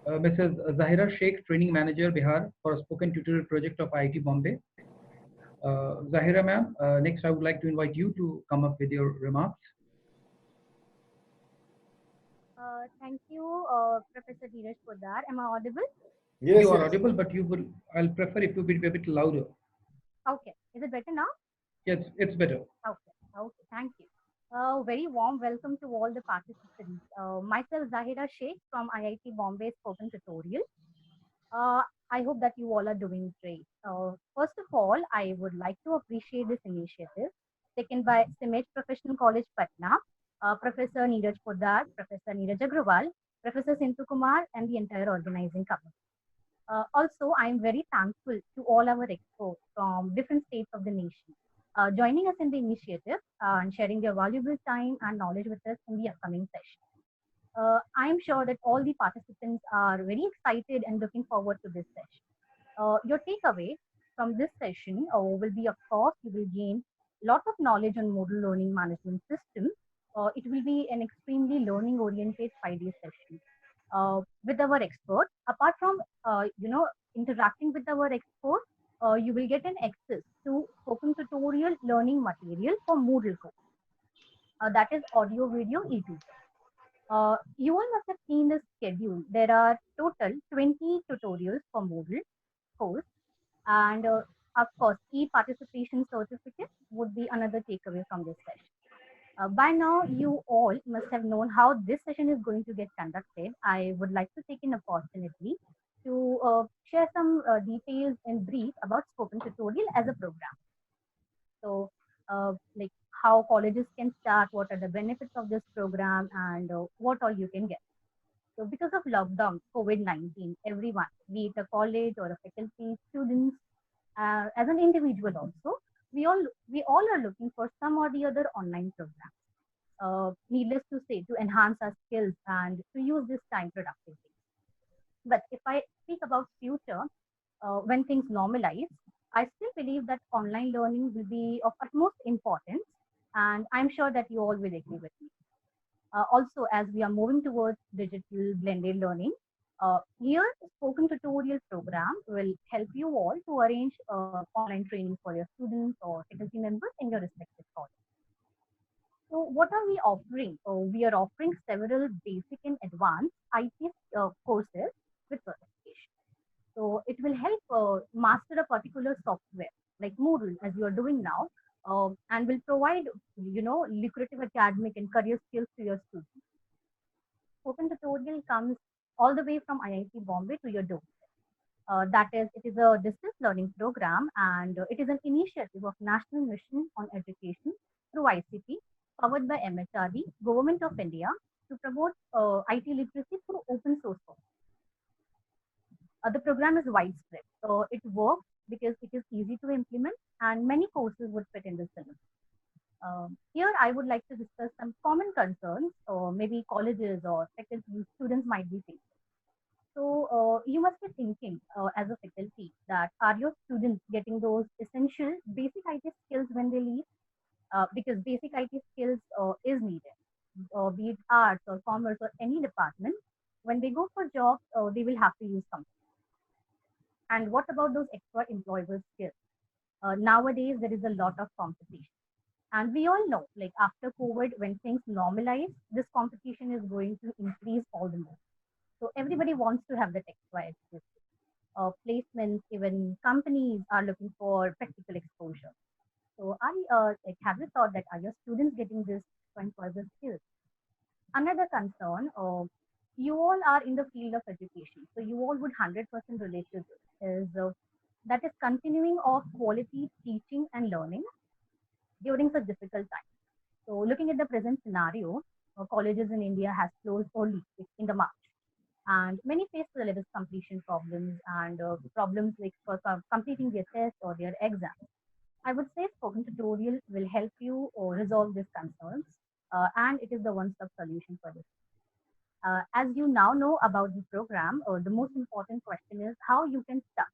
Mrs. Zahera Shaikh, Training Manager, Bihar, for a spoken tutorial project of IIT Bombay. Zahera ma'am, next I would like to invite you to come up with your remarks. Thank you, Professor Dheeraj, for that. Am I audible? Yes, you are audible, but I'll prefer if you be a bit louder. Okay. Is it better now? Yes, it's better. Okay. Okay. Thank you. Very warm welcome to all the participants. Myself, Zahera Shaikh from IIT Bombay Spoken Tutorial. I hope that you all are doing great. First of all, I would like to appreciate this initiative taken by CIMAGE Professional College, Patna, Professor Neeraj Poddar, Professor Neeraj Agrawal, Professor Sintu Kumar, and the entire organizing committee. Also, I am very thankful to all our experts from different states of the nation joining us in the initiative and sharing their valuable time and knowledge with us in the upcoming session. I am sure that all the participants are very excited and looking forward to this session. Your takeaway from this session will be, of course, you will gain a lot of knowledge on model learning management system. It will be an extremely learning oriented 5-day session with our expert. Apart from interacting with our expert, you will get an access to spoken tutorial learning material for Moodle course. That is audio, video, e-tutor. You all must have seen the schedule. There are total 20 tutorials for Moodle course, and of course, e-participation certificate would be another takeaway from this session. By now, you all must have known how this session is going to get conducted. I would like to take an opportunity to share some details in brief about spoken tutorial as a program. So, like how colleges can start, what are the benefits of this program, and what all you can get. So, because of lockdown, COVID-19, everyone, be it a college or a faculty, students, as an individual also, we all are looking for some or the other online program. Needless to say, to enhance our skills and to use this time productively. But if I speak about future, when things normalize, I still believe that online learning will be of utmost importance, and I'm sure that you all will agree with me. Also, as we are moving towards digital blended learning, here spoken tutorial program will help you all to arrange online training for your students or faculty members in your respective college. So what are we offering? We are offering several basic and advanced IT courses with certification. So it will help master a particular software like Moodle, as you are doing now, and will provide, lucrative academic and career skills to your students. Spoken tutorial comes all the way from IIT Bombay to your doorstep. That is, it is a distance learning program, and it is an initiative of National Mission on Education through ICT, powered by MHRD, Government of India, to promote IT literacy through open source software. The program is widespread. It works because it is easy to implement, and many courses would fit in the syllabus. Here, I would like to discuss some common concerns, or maybe colleges or faculty students might be facing. So you must be thinking as a faculty that are your students getting those essential basic IT skills when they leave? Because basic IT skills is needed, be it arts or commerce or any department. When they go for jobs, they will have to use something. And what about those extra employable skills? Nowadays, there is a lot of competition. And we all know, like after COVID, when things normalize, this competition is going to increase all the more. So everybody wants to have that extra skills. Placements, even companies are looking for practical exposure. So have you thought that are your students getting this employable skills? Another concern, you all are in the field of education, so you all would 100% relate to this, is that is continuing of quality teaching and learning during such difficult times. So looking at the present scenario, colleges in India has closed early in the March, and many face syllabus completion problems and problems like for completing their tests or their exams. I would say spoken tutorial will help you resolve these concerns, and it is the one-stop solution for this. As you now know about the program, the most important question is how you can start.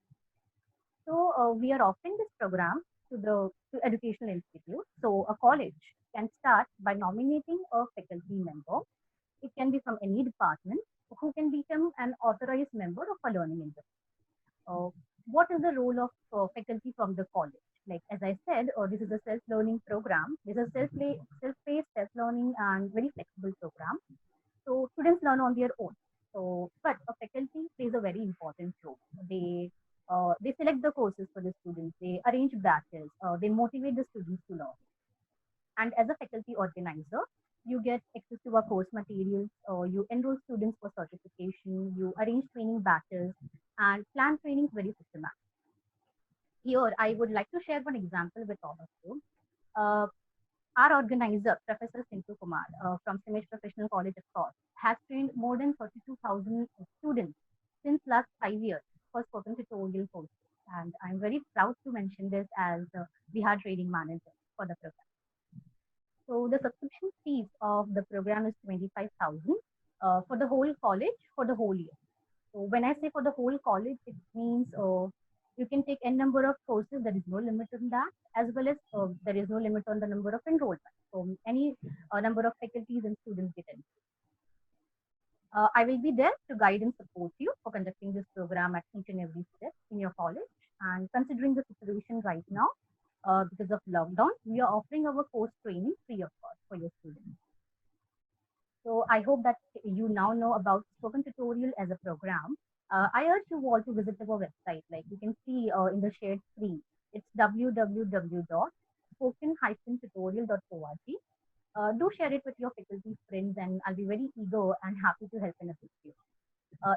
So we are offering this program to educational institutes. So a college can start by nominating a faculty member. It can be from any department who can become an authorized member of a learning industry. What is the role of faculty from the college? Like as I said, this is a self-learning program. This is a self-paced, self-learning, and very flexible program. So students learn on their own. So, but a faculty plays a very important role. They select the courses for the students. They arrange batches. They motivate the students to learn. And as a faculty organizer, you get access to our course materials. You enroll students for certification. You arrange training batches and plan trainings very systematic. Here, I would like to share one example with all of you. Our organizer, Professor Sintu Kumar from CIMAGE Professional College, of course, has trained more than 32,000 students since last 5 years for spoken tutorial courses. And I'm very proud to mention this as the Bihar training manager for the program. So the subscription fees of the program is 25,000 for the whole college for the whole year. So when I say for the whole college, it means you can take n number of courses. There is no limit on that, as well as there is no limit on the number of enrollment. So any number of faculties and students get in. I will be there to guide and support you for conducting this program at each and every step in your college. And considering the situation right now, because of lockdown, we are offering our course training free of cost for your students. So I hope that you now know about spoken tutorial as a program. I urge you all to visit our website. Like you can see in the shared screen, it's www.spoken-tutorial.org. Do share it with your faculty friends, and I'll be very eager and happy to help and assist you.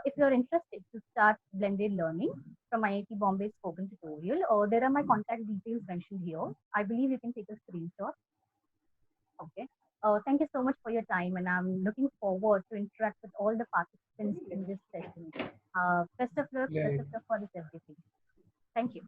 If you're interested to start blended learning from IIT Bombay spoken tutorial, there are my contact details mentioned here. I believe you can take a screenshot. Okay. Thank you so much for your time, and I'm looking forward to interact with all the participants in this session. Best of luck for this everything. Thank you.